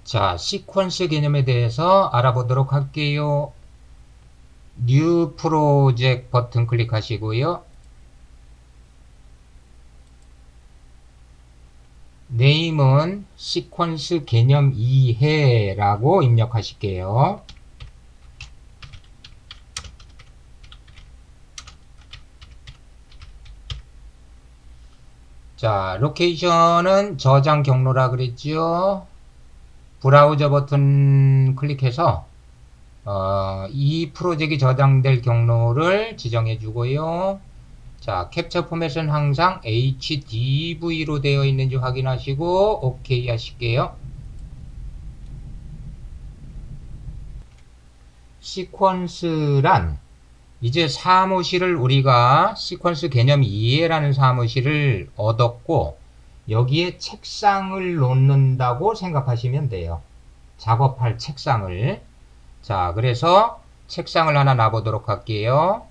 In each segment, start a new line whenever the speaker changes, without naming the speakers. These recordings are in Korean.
자, 시퀀스 개념에 대해서 알아보도록 할게요. New Project 버튼 클릭하시고요. 네임은 시퀀스 개념 2회라고 입력하실게요. 자, 로케이션은 저장 경로라 그랬죠. 브라우저 버튼 클릭해서 이 프로젝트가 저장될 경로를 지정해 주고요. 자, 캡처 포맷은 항상 HDV로 되어 있는지 확인하시고 OK 하실게요. 시퀀스란 이제 사무실을 우리가 시퀀스 개념 2회라는 사무실을 얻었고 여기에 책상을 놓는다고 생각하시면 돼요. 작업할 책상을. 자, 그래서 책상을 하나 놔보도록 할게요.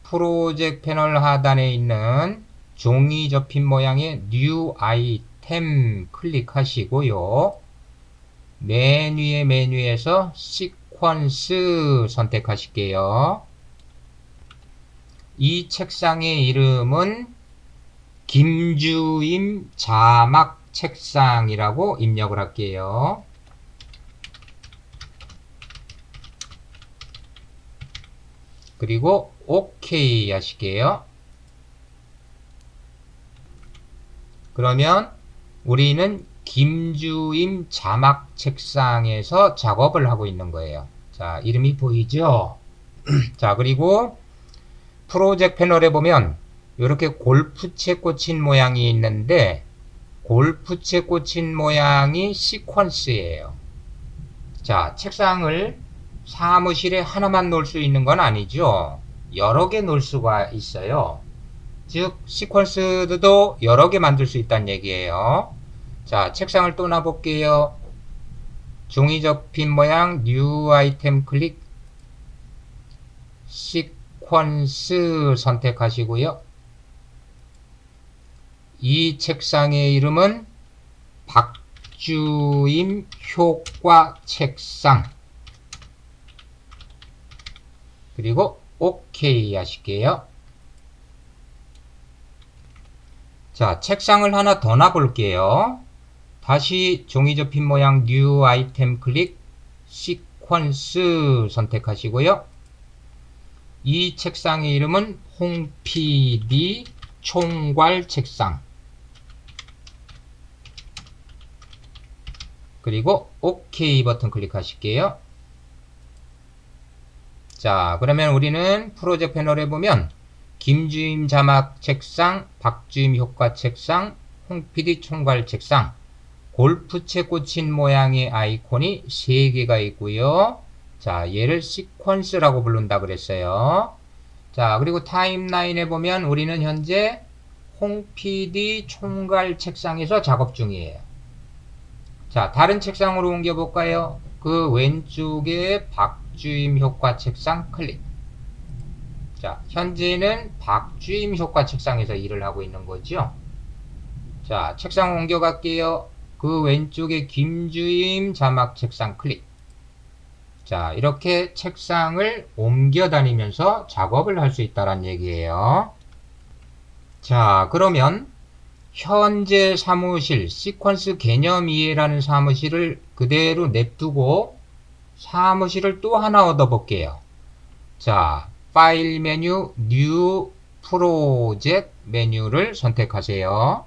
프로젝트 패널 하단에 있는 종이 접힌 모양의 New Item 클릭하시고요. 메뉴에서 시퀀스 선택하실게요. 이 책상의 이름은 김주임 자막 책상이라고 입력을 할게요. 그리고 OK 하실게요. 그러면 우리는 김주임 자막 책상에서 작업을 하고 있는 거예요. 자, 이름이 보이죠? 자, 그리고 프로젝트 패널에 보면 이렇게 골프채 꽂힌 모양이 있는데 골프채 꽂힌 모양이 시퀀스예요. 자, 책상을 사무실에 하나만 놓을 수 있는 건 아니죠. 여러 개 놓을 수가 있어요. 즉 시퀀스도 여러 개 만들 수 있다는 얘기예요. 자, 책상을 또 놔볼게요. 종이 접힌 모양 뉴 아이템 클릭 시퀀스 선택하시고요. 이 책상의 이름은 박주임 효과 책상. 그리고 OK 하실게요. 자, 책상을 하나 더 놔볼게요. 다시 종이 접힌 모양 뉴 아이템 클릭 시퀀스 선택하시고요. 이 책상의 이름은 홍PD 총괄 책상. 그리고 OK 버튼 클릭하실게요. 자, 그러면 우리는 프로젝트 패널에 보면 김주임 자막 책상, 박주임 효과 책상, 홍PD 총괄 책상, 골프채 꽂힌 모양의 아이콘이 3개가 있고요. 자, 얘를 시퀀스라고 부른다 그랬어요. 자, 그리고 타임라인에 보면 우리는 현재 홍PD 총괄 책상에서 작업 중이에요. 자, 다른 책상으로 옮겨볼까요? 그 왼쪽에 박주임 효과 책상 클릭. 자, 현재는 박주임 효과 책상에서 일을 하고 있는 거죠. 자, 책상 옮겨갈게요. 그 왼쪽에 김주임 자막 책상 클릭. 자, 이렇게 책상을 옮겨 다니면서 작업을 할 수 있다는 얘기예요. 자, 그러면 현재 사무실 시퀀스 개념 이해라는 사무실을 그대로 냅두고 사무실을 또 하나 얻어볼게요. 자, 파일 메뉴 뉴 프로젝트 메뉴를 선택하세요.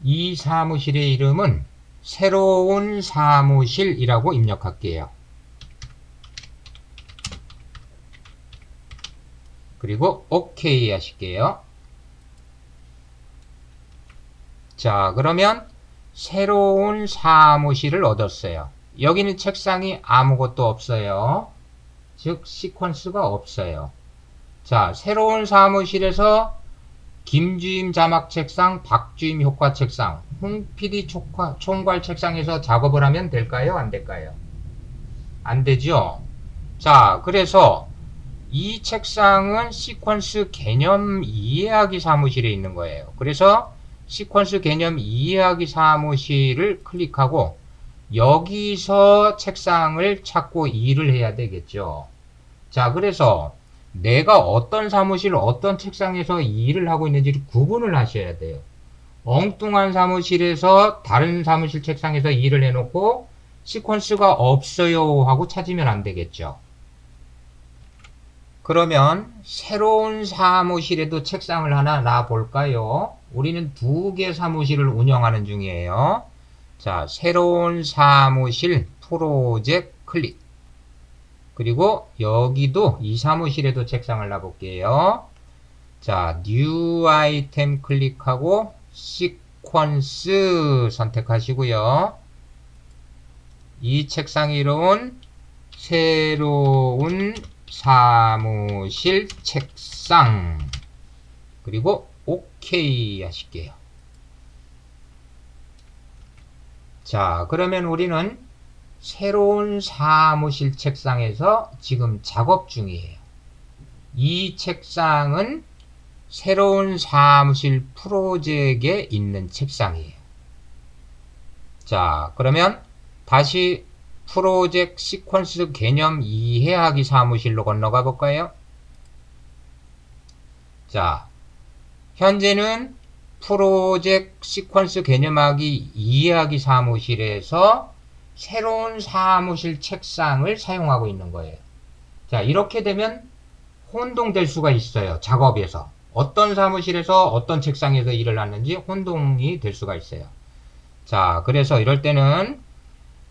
이 사무실의 이름은 새로운 사무실이라고 입력할게요. 그리고 OK 하실게요. 자, 그러면 새로운 사무실을 얻었어요. 여기는 책상이 아무것도 없어요. 즉 시퀀스가 없어요. 자, 새로운 사무실에서 김주임 자막 책상, 박주임 효과 책상, 홍PD 총괄 책상에서 작업을 하면 될까요? 안 될까요? 안 되죠? 자, 그래서 이 책상은 시퀀스 개념 이해하기 사무실에 있는 거예요. 그래서 시퀀스 개념 이해하기 사무실을 클릭하고 여기서 책상을 찾고 일을 해야 되겠죠. 자, 그래서 내가 어떤 사무실, 어떤 책상에서 일을 하고 있는지를 구분을 하셔야 돼요. 엉뚱한 사무실에서 다른 사무실 책상에서 일을 해놓고 시퀀스가 없어요 하고 찾으면 안 되겠죠. 그러면 새로운 사무실에도 책상을 하나 놔볼까요? 우리는 2개 사무실을 운영하는 중이에요. 자, 새로운 사무실 프로젝트 클릭. 그리고 여기도 이 사무실에도 책상을 놔볼게요. 자, 뉴 아이템 클릭하고 시퀀스 선택하시고요. 이 책상 이름은 새로운 사무실 책상. 그리고 OK 하실게요. 자, 그러면 우리는 새로운 사무실 책상에서 지금 작업 중이에요. 이 책상은 새로운 사무실 프로젝트에 있는 책상이에요. 자, 그러면 다시 프로젝트 시퀀스 개념 이해하기 사무실로 건너가 볼까요? 자, 현재는 프로젝트 시퀀스 개념하기 이해하기 사무실에서 새로운 사무실 책상을 사용하고 있는 거예요. 자, 이렇게 되면 혼동될 수가 있어요. 작업에서. 어떤 사무실에서 어떤 책상에서 일을 하는지 혼동이 될 수가 있어요. 자, 그래서 이럴 때는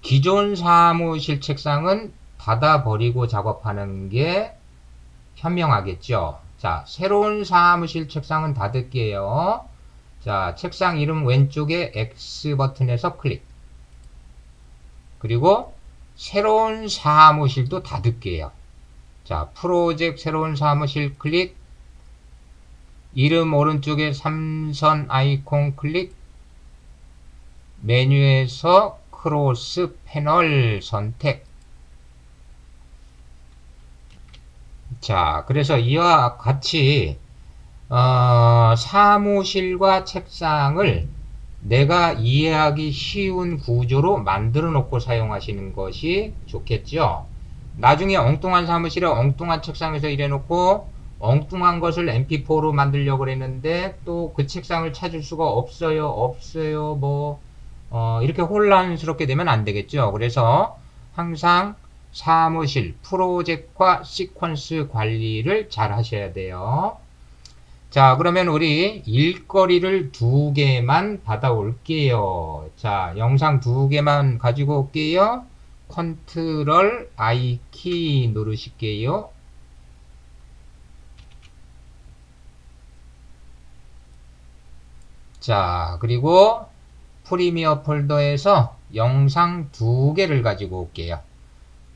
기존 사무실 책상은 닫아버리고 작업하는 게 현명하겠죠. 자, 새로운 사무실 책상은 닫을게요. 자, 책상 이름 왼쪽에 X 버튼에서 클릭. 그리고 새로운 사무실도 닫을게요. 자, 프로젝트 새로운 사무실 클릭. 이름 오른쪽에 삼선 아이콘 클릭. 메뉴에서 크로스 패널 선택. 자, 그래서 이와 같이 사무실과 책상을 내가 이해하기 쉬운 구조로 만들어 놓고 사용하시는 것이 좋겠죠. 나중에 엉뚱한 사무실에 엉뚱한 책상에서 일해 놓고 엉뚱한 것을 mp4로 만들려고 그랬는데 또 그 책상을 찾을 수가 없어요 뭐 이렇게 혼란스럽게 되면 안 되겠죠. 그래서 항상 사무실 프로젝트와 시퀀스 관리를 잘 하셔야 돼요. 자, 그러면 우리 일거리를 2개만 받아올게요. 자, 영상 2개만 가지고 올게요. 컨트롤 I 키 누르실게요. 자, 그리고 프리미어 폴더에서 영상 2개를 가지고 올게요.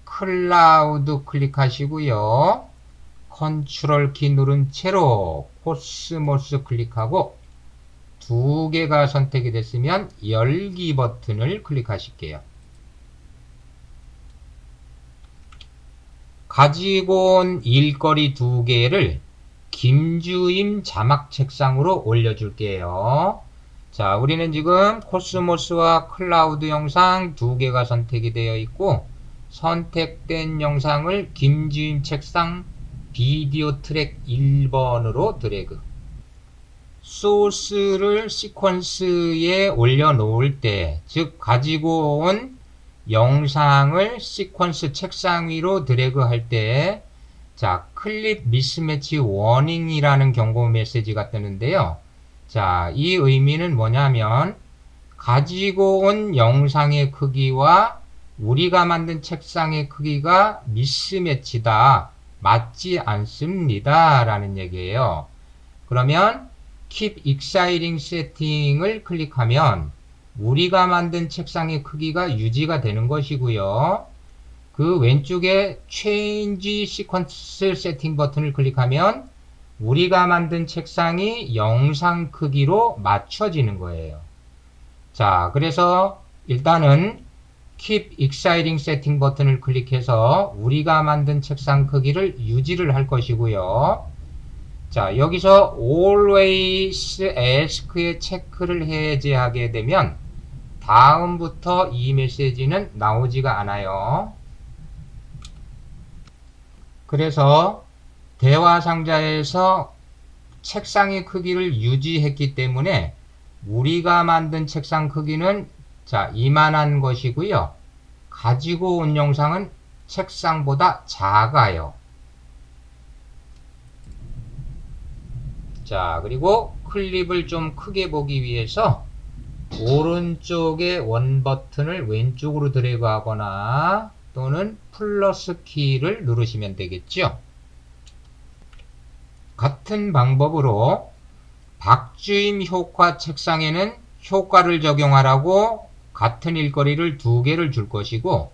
클라우드 클릭하시고요. 컨트롤 키 누른 채로 코스모스 클릭하고 2개가 선택이 됐으면 열기 버튼을 클릭하실게요. 가지고 온 일거리 2개를 김주임 자막 책상으로 올려줄게요. 자, 우리는 지금 코스모스와 클라우드 영상 2개가 선택이 되어 있고 선택된 영상을 김주임 책상 비디오 트랙 1번으로 드래그. 소스를 시퀀스에 올려놓을 때, 즉 가지고 온 영상을 시퀀스 책상 위로 드래그 할 때, 자, 클립 미스매치 워닝이라는 경고 메시지가 뜨는데요. 자, 이 의미는 뭐냐면 가지고 온 영상의 크기와 우리가 만든 책상의 크기가 미스매치다, 맞지 않습니다 라는 얘기예요. 그러면 Keep Exciting 세팅을 클릭하면 우리가 만든 책상의 크기가 유지가 되는 것이고요. 그 왼쪽에 Change Sequence 세팅 버튼을 클릭하면 우리가 만든 책상이 영상 크기로 맞춰지는 거예요. 자, 그래서 일단은 Keep Exciting 세팅 버튼을 클릭해서 우리가 만든 책상 크기를 유지를 할 것이고요. 자, 여기서 Always Ask에 체크를 해제하게 되면 다음부터 이 메시지는 나오지가 않아요. 그래서 대화 상자에서 책상의 크기를 유지했기 때문에 우리가 만든 책상 크기는 자, 이만한 것이고요. 가지고 온 영상은 책상보다 작아요. 자, 그리고 클립을 좀 크게 보기 위해서 오른쪽의 원 버튼을 왼쪽으로 드래그 하거나 또는 플러스 키를 누르시면 되겠죠. 같은 방법으로 박주임 효과 책상에는 효과를 적용하라고 같은 일거리를 2개를 줄 것이고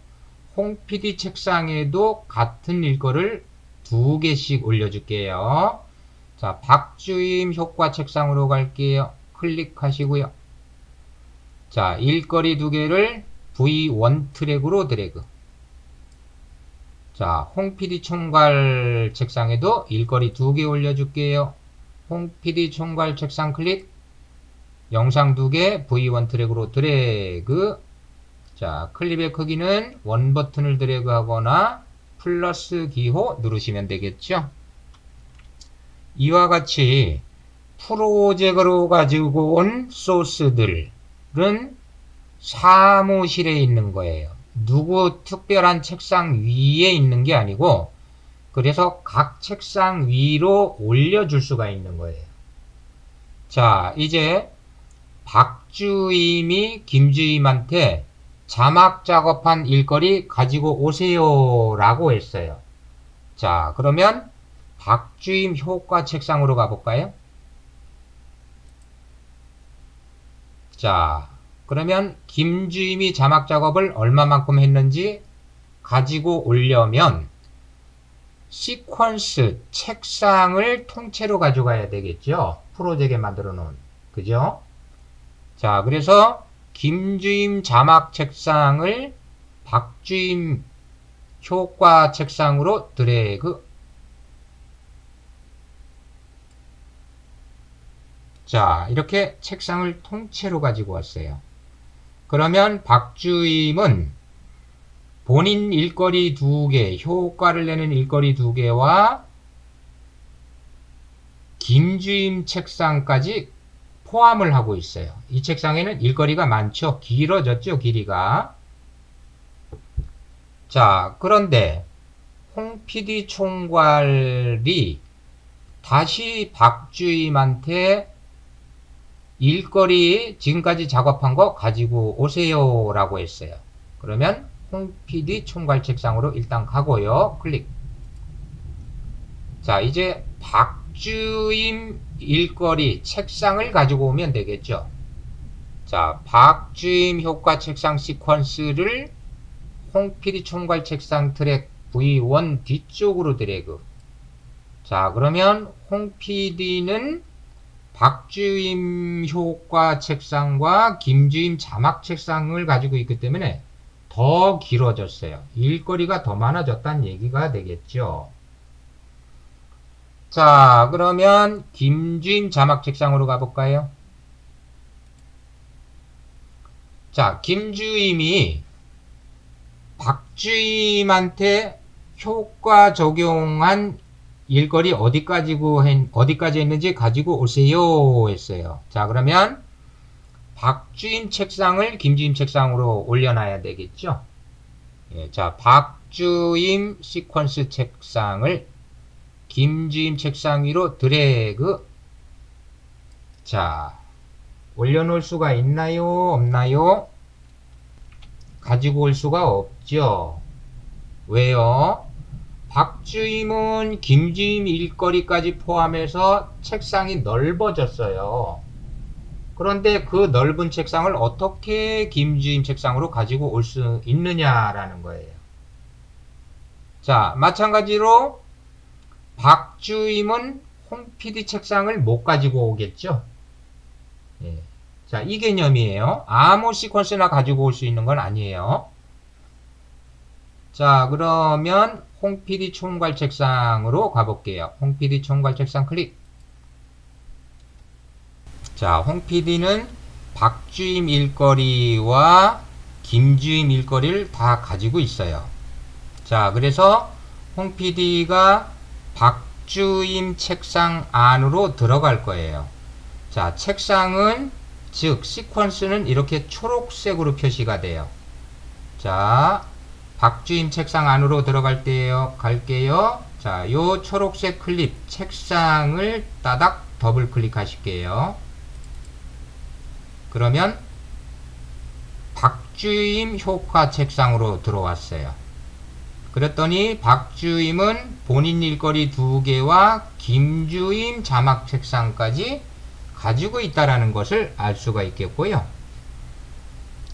홍PD 책상에도 같은 일거리를 2개씩 올려줄게요. 자, 박주임 효과 책상으로 갈게요. 클릭하시고요. 자, 일거리 2개를 V1 트랙으로 드래그. 자, 홍PD 총괄 책상에도 일거리 2개 올려줄게요. 홍PD 총괄 책상 클릭. 영상 2개 V1 트랙으로 드래그. 자, 클립의 크기는 원 버튼을 드래그 하거나 플러스 기호 누르시면 되겠죠. 이와 같이 프로젝트로 가지고 온 소스들은 사무실에 있는 거예요. 누구 특별한 책상 위에 있는 게 아니고 그래서 각 책상 위로 올려줄 수가 있는 거예요. 자, 이제 박주임이 김주임한테 자막 작업한 일거리 가지고 오세요 라고 했어요. 자, 그러면 박주임 효과 책상으로 가볼까요? 자, 그러면 김주임이 자막 작업을 얼마만큼 했는지 가지고 오려면 시퀀스 책상을 통째로 가져가야 되겠죠. 프로젝트에 만들어 놓은. 그죠? 자, 그래서 김주임 자막 책상을 박주임 효과 책상으로 드래그. 자, 이렇게 책상을 통째로 가지고 왔어요. 그러면 박주임은 본인 일거리 2개, 효과를 내는 일거리 2개와 김주임 책상까지 포함을 하고 있어요. 이 책상에는 일거리가 많죠. 길어졌죠, 길이가. 자, 그런데 홍PD 총괄이 다시 박주임한테 일거리 지금까지 작업한 거 가지고 오세요 라고 했어요. 그러면 홍PD 총괄 책상으로 일단 가고요. 클릭. 자, 이제 박주임 일거리 책상을 가지고 오면 되겠죠. 자, 박주임 효과 책상 시퀀스를 홍PD 총괄 책상 트랙 V1 뒤쪽으로 드래그. 자, 그러면 홍PD는 박주임 효과 책상과 김주임 자막 책상을 가지고 있기 때문에 더 길어졌어요. 일거리가 더 많아졌다는 얘기가 되겠죠. 자, 그러면 김주임 자막 책상으로 가볼까요? 자, 김주임이 박주임한테 효과 적용한 일거리 어디까지 했는지 가지고 오세요 했어요. 자, 그러면 박주임 책상을 김주임 책상으로 올려놔야 되겠죠. 예, 자, 박주임 시퀀스 책상을 김주임 책상 위로 드래그. 자, 올려놓을 수가 있나요? 없나요? 가지고 올 수가 없죠. 왜요? 박주임은 김주임 일거리까지 포함해서 책상이 넓어졌어요. 그런데 그 넓은 책상을 어떻게 김주임 책상으로 가지고 올 수 있느냐라는 거예요. 자, 마찬가지로 박주임은 홍PD 책상을 못 가지고 오겠죠. 예. 자, 이 개념이에요. 아무 시퀀스나 가지고 올 수 있는 건 아니에요. 자, 그러면 홍PD 총괄 책상으로 가볼게요. 홍PD 총괄 책상 클릭. 자, 홍PD는 박주임 일거리와 김주임 일거리를 다 가지고 있어요. 자, 그래서 홍 PD가 박주임 책상 안으로 들어갈 거예요. 자, 책상은, 즉 시퀀스는 이렇게 초록색으로 표시가 돼요. 자, 박주임 책상 안으로 들어갈 때요, 갈게요. 자, 요 초록색 클립 책상을 따닥 더블 클릭하실게요. 그러면 박주임 효과 책상으로 들어왔어요. 그랬더니 박주임은 본인 일거리 2개와 김주임 자막 책상까지 가지고 있다라는 것을 알 수가 있겠고요.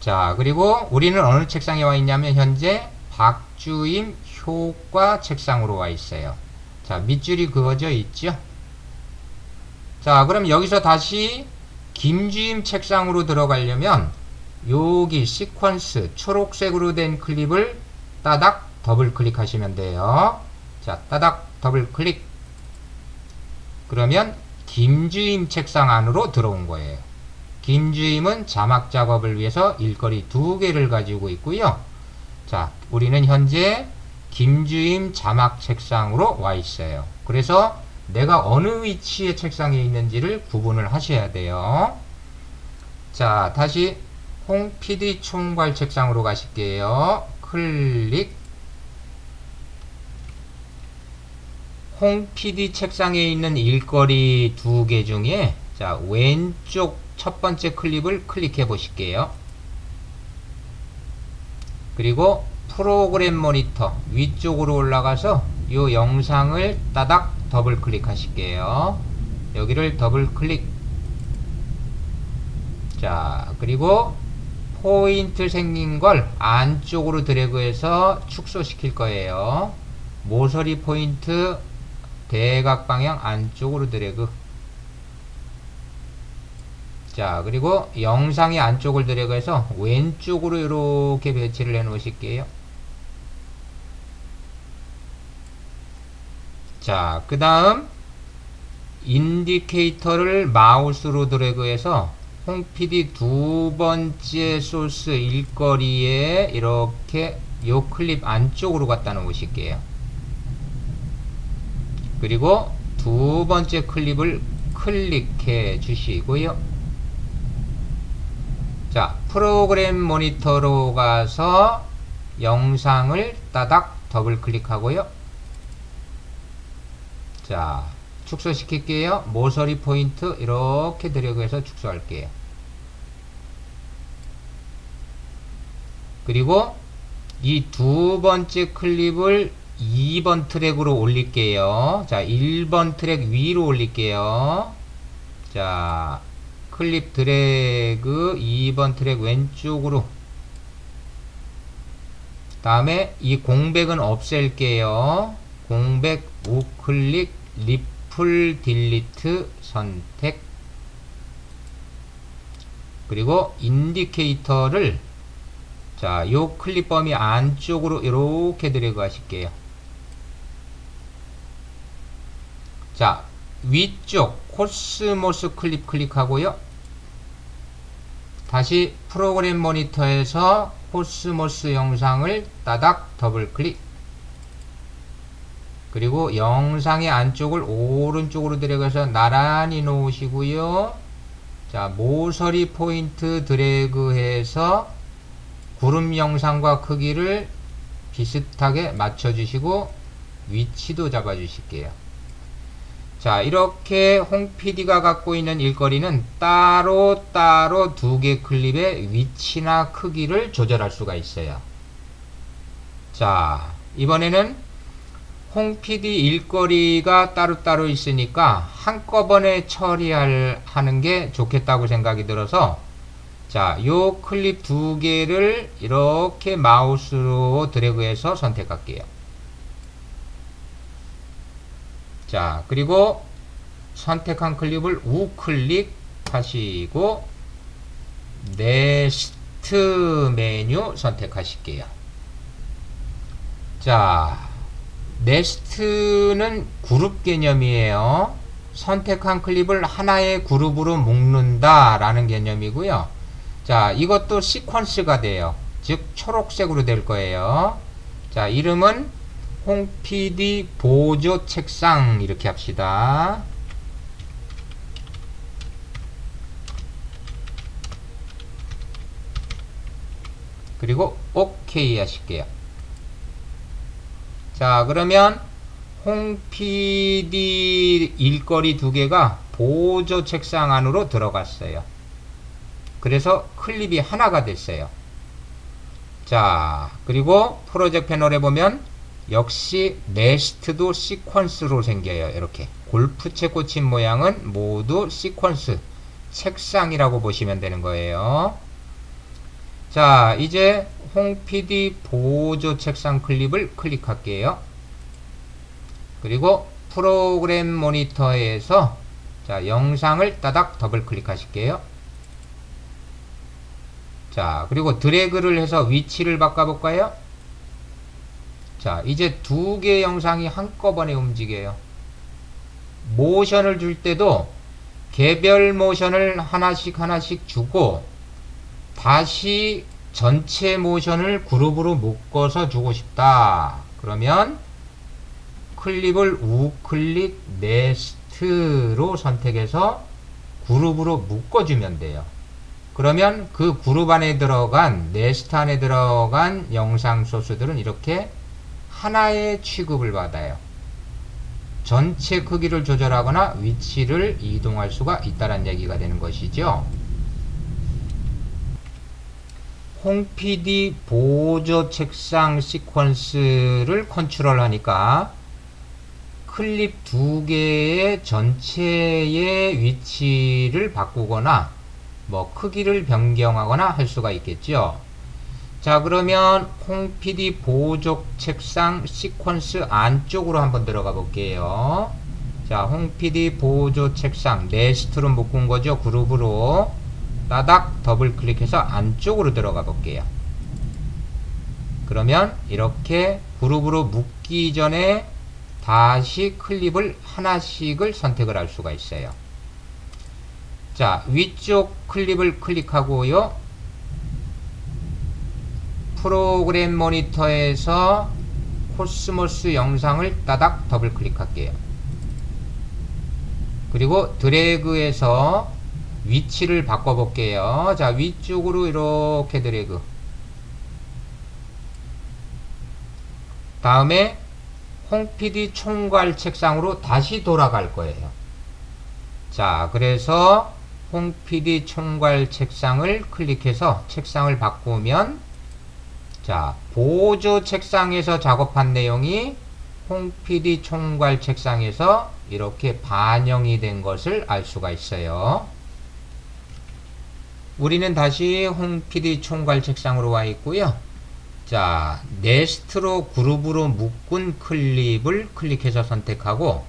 자, 그리고 우리는 어느 책상에 와 있냐면 현재 박주임 효과 책상으로 와 있어요. 자, 밑줄이 그어져 있죠. 자, 그럼 여기서 다시 김주임 책상으로 들어가려면 여기 시퀀스 초록색으로 된 클립을 따닥 더블 클릭하시면 돼요. 자, 따닥 더블 클릭. 그러면 김주임 책상 안으로 들어온 거예요. 김주임은 자막 작업을 위해서 일거리 2개를 가지고 있고요. 자, 우리는 현재 김주임 자막 책상으로 와 있어요. 그래서 내가 어느 위치의 책상에 있는지를 구분을 하셔야 돼요. 자, 다시 홍 PD 총괄 책상으로 가실게요. 클릭. 홍 PD 책상에 있는 일거리 2개 중에, 자, 왼쪽 첫 번째 클립을 클릭해 보실게요. 그리고 프로그램 모니터 위쪽으로 올라가서 이 영상을 따닥 더블 클릭하실게요. 여기를 더블 클릭. 자, 그리고 포인트 생긴 걸 안쪽으로 드래그해서 축소시킬 거예요. 모서리 포인트 대각 방향 안쪽으로 드래그. 자, 그리고 영상의 안쪽을 드래그해서 왼쪽으로 이렇게 배치를 해 놓으실게요. 자, 그 다음 인디케이터를 마우스로 드래그해서 홍 PD 2번째 소스 일거리에 이렇게 요 클립 안쪽으로 갖다 놓으실게요. 그리고 2번째 클립을 클릭해 주시고요. 자, 프로그램 모니터로 가서 영상을 따닥 더블 클릭하고요. 자, 축소시킬게요. 모서리 포인트 이렇게 드래그해서 축소할게요. 그리고 이 2번째 클립을 2번 트랙으로 올릴게요. 자, 1번 트랙 위로 올릴게요. 자, 클립 드래그 2번 트랙 왼쪽으로. 다음에 이 공백은 없앨게요. 공백 우클릭 리플 딜리트 선택. 그리고 인디케이터를, 자, 요 클립 범위 안쪽으로 이렇게 드래그 하실게요. 자, 위쪽 코스모스 클립 클릭하고요. 다시 프로그램 모니터에서 코스모스 영상을 따닥 더블 클릭. 그리고 영상의 안쪽을 오른쪽으로 드래그해서 나란히 놓으시고요. 자, 모서리 포인트 드래그해서 구름 영상과 크기를 비슷하게 맞춰주시고 위치도 잡아주실게요. 자, 이렇게 홍 PD가 갖고 있는 일거리는 따로따로 2개 클립의 위치나 크기를 조절할 수가 있어요. 자, 이번에는 홍 PD 일거리가 따로따로 있으니까 한꺼번에 처리하는 게 좋겠다고 생각이 들어서, 자, 요 클립 2개를 이렇게 마우스로 드래그해서 선택할게요. 자, 그리고 선택한 클립을 우클릭 하시고 네스트 메뉴 선택하실게요. 자, 네스트는 그룹 개념이에요. 선택한 클립을 하나의 그룹으로 묶는다 라는 개념이고요. 자, 이것도 시퀀스가 돼요. 즉 초록색으로 될 거예요. 자, 이름은 홍PD 보조 책상 이렇게 합시다. 그리고 OK 하실게요. 자, 그러면 홍PD 일거리 두 개가 보조 책상 안으로 들어갔어요. 그래서 클립이 하나가 됐어요. 자, 그리고 프로젝트 패널에 보면 역시 네스트도 시퀀스로 생겨요. 이렇게 골프채 꽂힌 모양은 모두 시퀀스 책상이라고 보시면 되는 거예요. 자, 이제 홍PD 보조 책상 클립을 클릭할게요. 그리고 프로그램 모니터에서 자, 영상을 따닥 더블 클릭하실게요. 자, 그리고 드래그를 해서 위치를 바꿔볼까요? 자, 이제 두 개의 영상이 한꺼번에 움직여요. 모션을 줄 때도 개별 모션을 하나씩 주고 다시 전체 모션을 그룹으로 묶어서 주고 싶다. 그러면 클립을 우클릭 네스트로 선택해서 그룹으로 묶어주면 돼요. 그러면 그 그룹 안에 들어간 네스트 안에 들어간 영상 소스들은 이렇게 하나의 취급을 받아요. 전체 크기를 조절하거나 위치를 이동할 수가 있다는 얘기가 되는 것이죠. 홍PD 보조 책상 시퀀스를 컨트롤 하니까 클립 두 개의 전체의 위치를 바꾸거나 뭐 크기를 변경하거나 할 수가 있겠죠. 자, 그러면 홍PD 보조 책상 시퀀스 안쪽으로 한번 들어가 볼게요. 자, 홍PD 보조 책상 네스트로 묶은 거죠. 그룹으로 따닥 더블 클릭해서 안쪽으로 들어가 볼게요. 그러면 이렇게 그룹으로 묶기 전에 다시 클립을 하나씩을 선택을 할 수가 있어요. 자, 위쪽 클립을 클릭하고요. 프로그램 모니터에서 코스모스 영상을 따닥 더블 클릭할게요. 그리고 드래그해서 위치를 바꿔볼게요. 자, 위쪽으로 이렇게 드래그. 다음에 홍PD 총괄 책상으로 다시 돌아갈 거예요. 자, 그래서 홍PD 총괄 책상을 클릭해서 책상을 바꾸면 자, 보조 책상에서 작업한 내용이 홍PD 총괄 책상에서 이렇게 반영이 된 것을 알 수가 있어요. 우리는 다시 홍PD 총괄 책상으로 와 있고요. 자, 네스트로 그룹으로 묶은 클립을 클릭해서 선택하고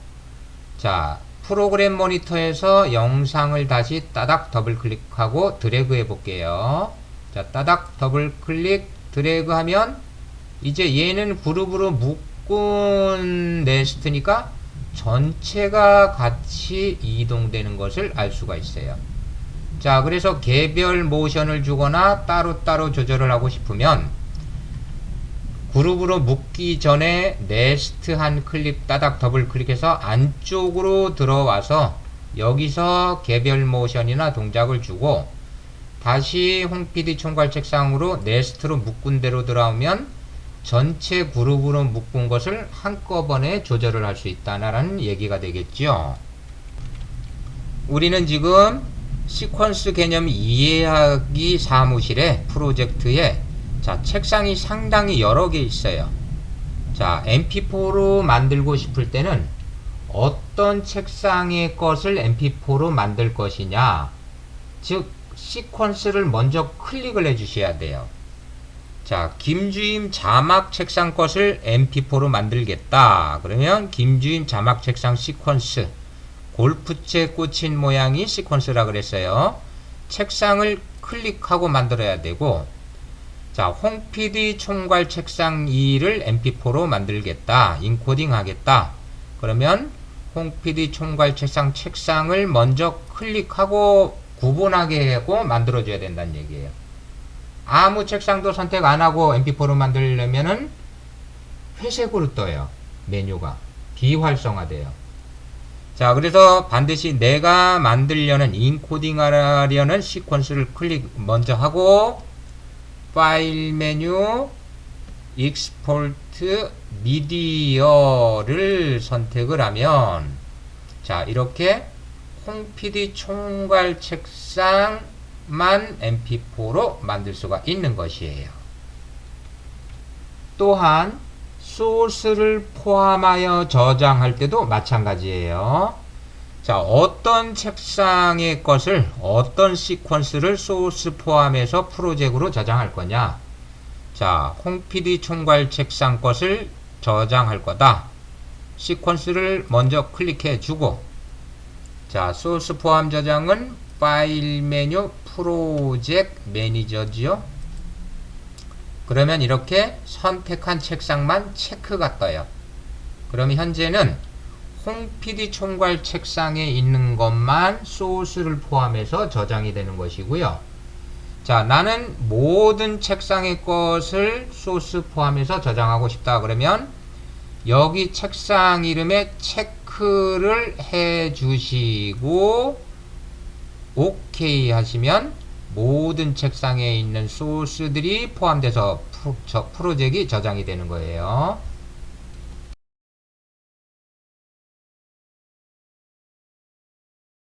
자, 프로그램 모니터에서 영상을 다시 따닥 더블 클릭하고 드래그 해 볼게요. 자, 따닥 더블 클릭 드래그 하면 이제 얘는 그룹으로 묶은 네스트니까 전체가 같이 이동되는 것을 알 수가 있어요. 자, 그래서 개별 모션을 주거나 따로따로 조절을 하고 싶으면 그룹으로 묶기 전에 네스트 한 클립 따닥 더블 클릭해서 안쪽으로 들어와서 여기서 개별 모션이나 동작을 주고 다시 홍PD 총괄 책상으로 네스트로 묶은 대로 들어오면 전체 그룹으로 묶은 것을 한꺼번에 조절을 할 수 있다는 얘기가 되겠죠. 우리는 지금 시퀀스 개념 이해하기 사무실의 프로젝트에 자, 책상이 상당히 여러 개 있어요. 자, MP4로 만들고 싶을 때는 어떤 책상의 것을 MP4로 만들 것이냐, 즉 시퀀스를 먼저 클릭을 해 주셔야 돼요. 자, 김주임 자막 책상 것을 MP4로 만들겠다. 그러면 김주임 자막 책상 시퀀스, 골프채 꽂힌 모양이 시퀀스라 그랬어요. 책상을 클릭하고 만들어야 되고, 자, 홍PD 총괄 책상 2를 MP4로 만들겠다. 인코딩 하겠다. 그러면 홍PD 총괄 책상을 먼저 클릭하고 구분하게 하고 만들어줘야 된다는 얘기예요. 아무 책상도 선택 안 하고 mp4로 만들려면은 회색으로 떠요. 메뉴가 비활성화돼요. 자, 그래서 반드시 내가 만들려는 인코딩 하려는 시퀀스를 클릭 먼저 하고 파일 메뉴 익스포트 미디어를 선택을 하면 자, 이렇게 콩피디 총괄 책상만 mp4로 만들 수가 있는 것이에요. 또한 소스를 포함하여 저장할 때도 마찬가지예요. 자, 어떤 책상의 것을 어떤 시퀀스를 소스 포함해서 프로젝트로 저장할 거냐. 자, 콩피디 총괄 책상 것을 저장할 거다. 시퀀스를 먼저 클릭해 주고 자, 소스 포함 저장은 파일 메뉴 프로젝트 매니저지요. 그러면 이렇게 선택한 책상만 체크가 떠요. 그러면 현재는 콩피디 총괄 책상에 있는 것만 소스를 포함해서 저장이 되는 것이고요. 자, 나는 모든 책상의 것을 소스 포함해서 저장하고 싶다. 그러면 여기 책상 이름에 체크를 해 주시고 OK 하시면 모든 책상에 있는 소스들이 포함돼서 프로젝트가 저장이 되는 거예요.